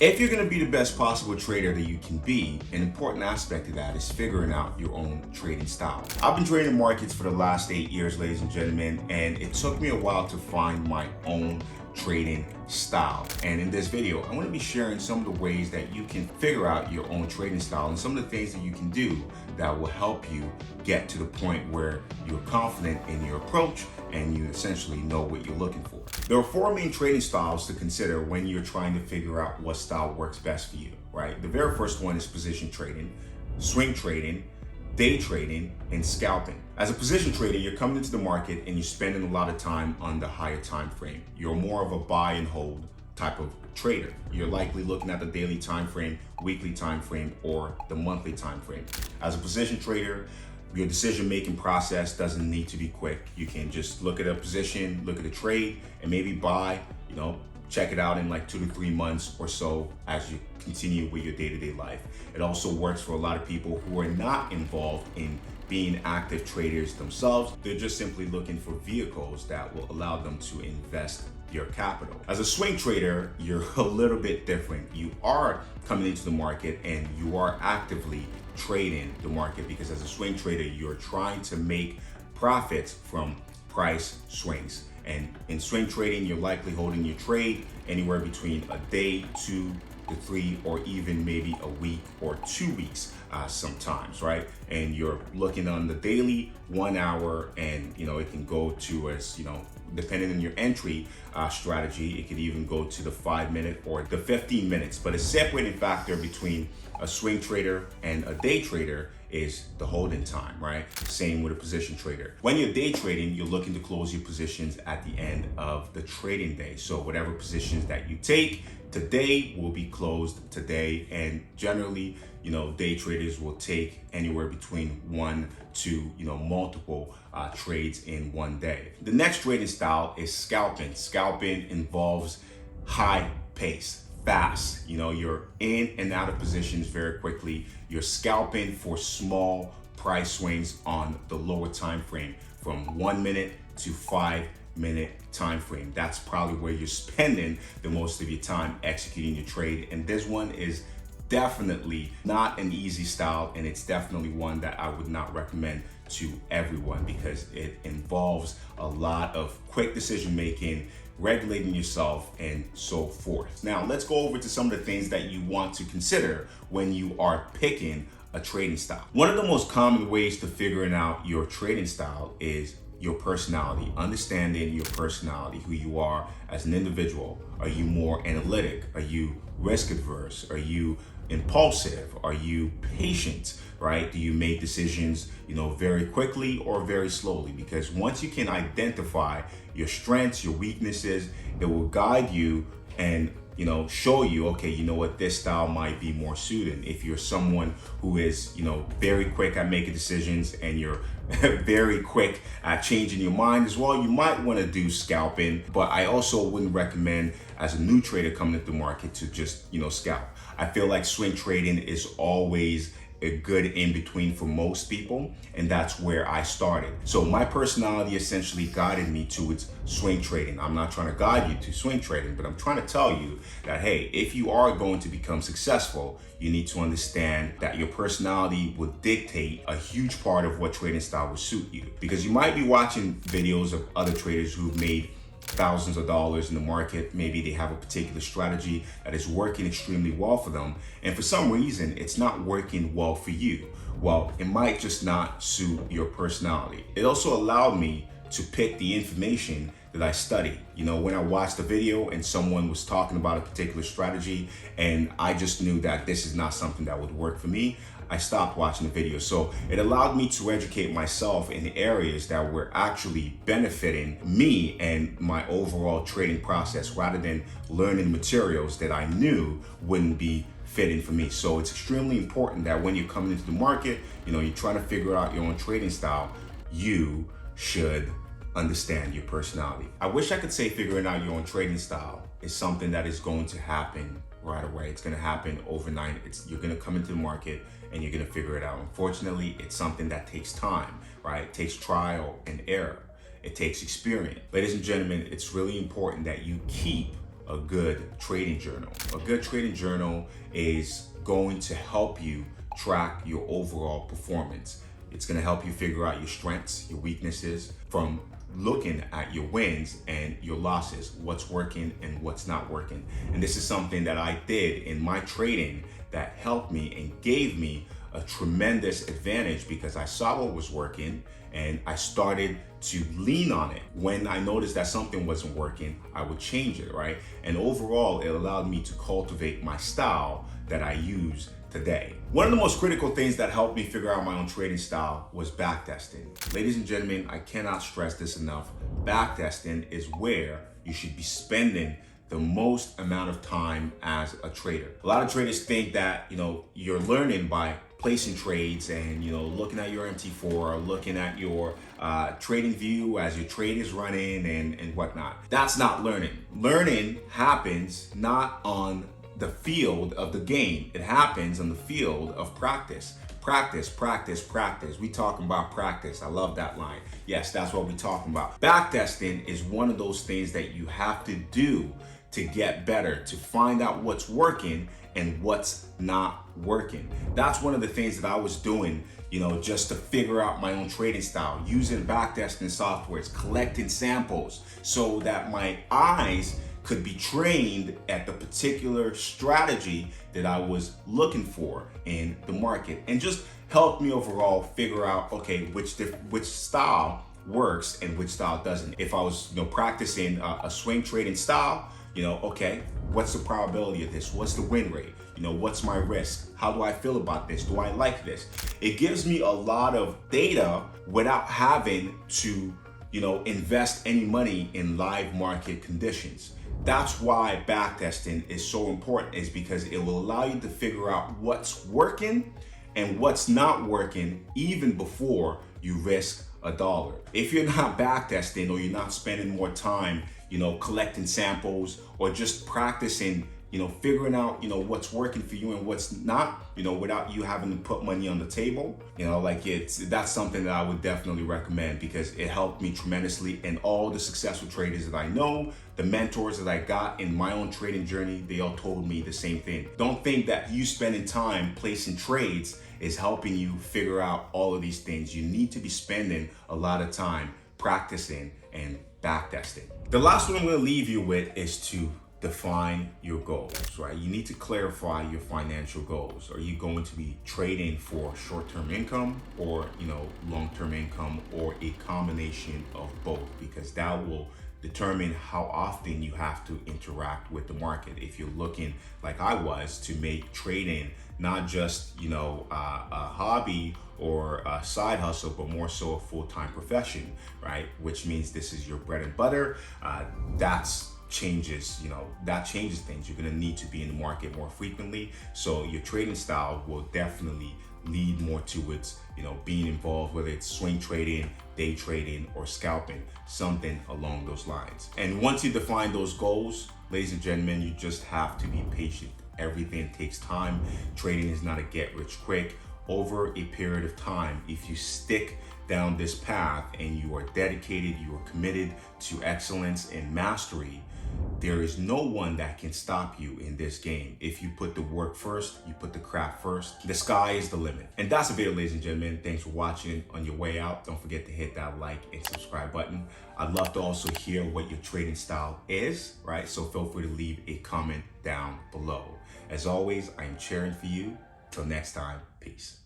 If you're going to be the best possible trader that you can be, an important aspect of that is figuring out your own trading style. I've been trading markets for the last 8 years, ladies and gentlemen, and it took me a while to find my own trading style. And in this video, I'm going to be sharing some of the ways that you can figure out your own trading style and some of the things that you can do that will help you get to the point where you're confident in your approach and you essentially know what you're looking for. There are 4 main trading styles to consider when you're trying to figure out what style works best for you, right? The very first one is position trading, swing trading, day trading, and scalping. As a position trader, you're coming into the market and you're spending a lot of time on the higher time frame. You're more of a buy and hold type of trader. You're likely looking at the daily time frame, weekly time frame, or the monthly time frame. As a position trader, your decision-making process doesn't need to be quick. You can just look at a position, look at a trade, and maybe buy, check it out in like 2 to 3 months or so as you continue with your day-to-day life. It also works for a lot of people who are not involved in being active traders themselves. They're just simply looking for vehicles that will allow them to invest your capital. As a swing trader, you're a little bit different. You are coming into the market and you are actively trading the market, because as a swing trader, you're trying to make profits from price swings. And in swing trading, you're likely holding your trade anywhere between a day, 2 to 3, or even maybe a week or 2 weeks sometimes, right? And you're looking on the daily, 1 hour, and it can go to as depending on your entry strategy, it could even go to the 5-minute or the 15 minutes. But a separating factor between a swing trader and a day trader is the holding time, right? Same with a position trader. When you're day trading, you're looking to close your positions at the end of the trading day. So whatever positions that you take today will be closed today. And generally, day traders will take anywhere between 1 to multiple trades in one day. The next trading style is scalping. Scalping involves high pace, fast. You're in and out of positions very quickly. You're scalping for small price swings on the lower time frame, from 1 minute to 5-minute time frame. That's probably where you're spending the most of your time executing your trade. And this one is definitely not an easy style, and it's definitely one that I would not recommend to everyone, because it involves a lot of quick decision making, regulating yourself, and so forth. Now, let's go over to some of the things that you want to consider when you are picking a trading style. One of the most common ways to figuring out your trading style is your personality, understanding your personality, who you are as an individual. Are you more analytic? Are you risk adverse? Are you impulsive? Are you patient, right? Do you make decisions, very quickly or very slowly? Because once you can identify your strengths, your weaknesses, it will guide you and show you, okay, what, this style might be more suited. If you're someone who is, very quick at making decisions and you're very quick at changing your mind as well, you might want to do scalping. But I also wouldn't recommend, as a new trader coming into the market, to just, scalp. I feel like swing trading is always a good in between for most people, and that's where I started. So my personality essentially guided me towards swing trading. I'm not trying to guide you to swing trading, but I'm trying to tell you that, hey, if you are going to become successful, you need to understand that your personality will dictate a huge part of what trading style will suit you. Because you might be watching videos of other traders who've made thousands of dollars in the market. Maybe they have a particular strategy that is working extremely well for them, and for some reason it's not working well for you. Well, it might just not suit your personality. It also allowed me to pick the information that I studied. When I watched a video and someone was talking about a particular strategy and I just knew that this is not something that would work for me, I stopped watching the video. So it allowed me to educate myself in areas that were actually benefiting me and my overall trading process, rather than learning materials that I knew wouldn't be fitting for me. So it's extremely important that when you're coming into the market, you're trying to figure out your own trading style, you should understand your personality. I wish I could say figuring out your own trading style is something that is going to happen right away. It's going to happen overnight. You're going to come into the market and you're going to figure it out. Unfortunately, it's something that takes time, right? It takes trial and error. It takes experience. Ladies and gentlemen, it's really important that you keep a good trading journal. A good trading journal is going to help you track your overall performance. It's going to help you figure out your strengths, your weaknesses, from looking at your wins and your losses, what's working and what's not working. And this is something that I did in my trading that helped me and gave me a tremendous advantage, because I saw what was working and I started to lean on it. When I noticed that something wasn't working, I would change it, right? And overall, it allowed me to cultivate my style that I use today. One of the most critical things that helped me figure out my own trading style was backtesting. Ladies and gentlemen, I cannot stress this enough. Backtesting is where you should be spending the most amount of time as a trader. A lot of traders think that, you're learning by placing trades and, looking at your MT4 or looking at your trading view as your trade is running and whatnot. That's not learning. Learning happens not on the field of the game. It happens on the field of practice. Practice, practice, practice. We talking about practice. I love that line. Yes, that's what we're talking about. Backtesting is one of those things that you have to do to get better, to find out what's working and what's not working. That's one of the things that I was doing, just to figure out my own trading style, using backtesting softwares, collecting samples so that my eyes could be trained at the particular strategy that I was looking for in the market, and just helped me overall figure out, okay, which style works and which style doesn't. If I was practicing a swing trading style, okay, what's the probability of this? What's the win rate? What's my risk? How do I feel about this? Do I like this? It gives me a lot of data without having to, invest any money in live market conditions. That's why backtesting is so important, is because it will allow you to figure out what's working and what's not working even before you risk $1. If you're not backtesting, or you're not spending more time, collecting samples, or just practicing, figuring out, what's working for you and what's not, without you having to put money on the table, that's something that I would definitely recommend, because it helped me tremendously. And all the successful traders that I know, the mentors that I got in my own trading journey, they all told me the same thing. Don't think that you spending time placing trades is helping you figure out all of these things. You need to be spending a lot of time practicing and backtesting. The last one I'm going to leave you with is to define your goals, right? You need to clarify your financial goals. Are you going to be trading for short-term income, or, long-term income, or a combination of both? Because that will determine how often you have to interact with the market. If you're looking, like I was, to make trading not just, a hobby or a side hustle, but more so a full-time profession, right? Which means this is your bread and butter. That changes things. You're gonna need to be in the market more frequently. So your trading style will definitely lead more towards, being involved, whether it's swing trading, day trading, or scalping, something along those lines. And once you define those goals, ladies and gentlemen, you just have to be patient. Everything takes time. Trading is not a get rich quick. Over a period of time, if you stick down this path and you are dedicated, you are committed to excellence and mastery, there is no one that can stop you in this game. If you put the work first, you put the craft first, the sky is the limit. And that's the video, ladies and gentlemen. Thanks for watching. On your way out, don't forget to hit that like and subscribe button. I'd love to also hear what your trading style is, right? So feel free to leave a comment down below. As always, I am cheering for you. Till next time, peace.